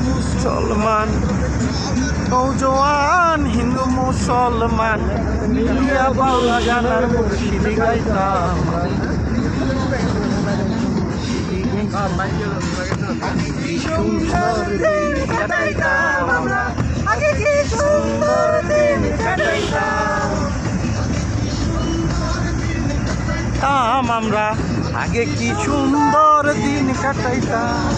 মুসলমান নৌজওয়ান হিন্দু মুসলমান মিলিয়া বাউলা গানার মুর্শিদি গাইতাম কি সুন্দর দিন কাটাইতাম আমরা আগে কি সুন্দর দিন কাটাইতাম আমরা আগে কি সুন্দর দিন কাটাইতাম।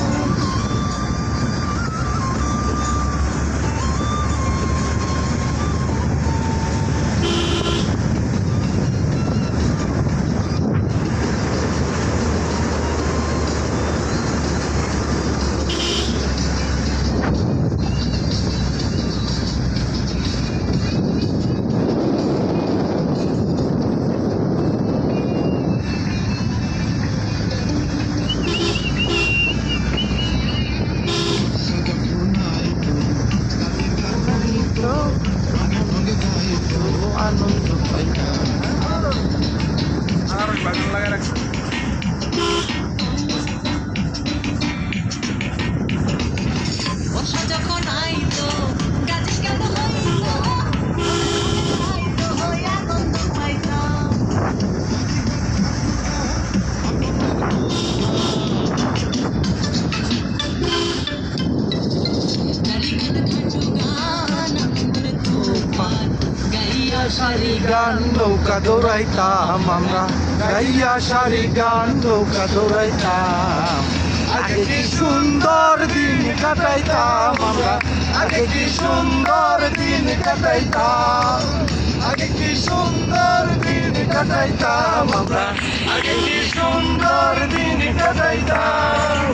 আনন্দ পাই আর বাগান লাগা রাখছে বর্ষা যখন আইতো গাছ কেন হইতো হই আনন্দ পাইতাম সারি গান নৌকা দৌড়াইতাম আমরা গাইয়া সারি গান নৌকা দৌড়াইতাম আগে কি সুন্দর দিন কাটাইতাম আমরা আগে কি সুন্দর দিন কাটাইতাম আগে কি সুন্দর দিন কাটাইতাম আমরা আগে কি সুন্দর দিন কাটাইতাম।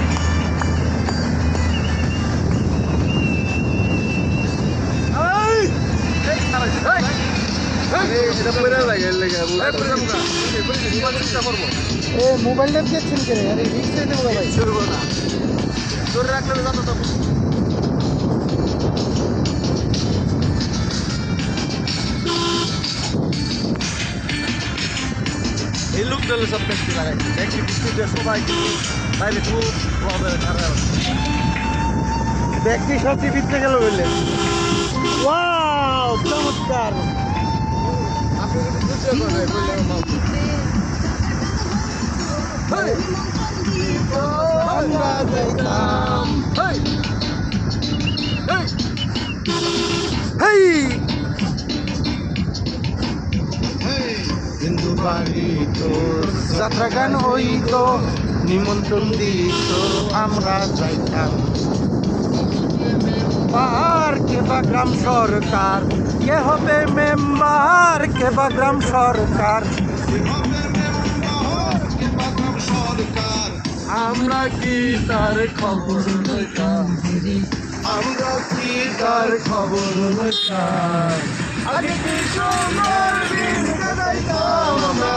মোবাইল দিয়েছেন কে আরে রিক্সে দেবো ভাই শুরু করো না ধরে রাখলে যাতো তো এই লোক দলে সব ব্যক্তি লাগাই একটি বিস্কুটে সবাই বাইরে খুব প্রবলেম খারাপ ব্যক্তি সত্যি বিতে গেল বললে ওয়াও চমৎকার হিন্দু বাড়ি তো যাত্রা গান হইতো নিমন্ত্রণ দিত আমরা যাইতাম আর কে বা গ্রাম সরকার কে হবে মেম্বার কে বা গ্রাম সরকার আমরা কি তার খবর লইতাম আমরা কি তার খবর লইতাম আগে কি সুন্দর দিন কাটাইতাম আমরা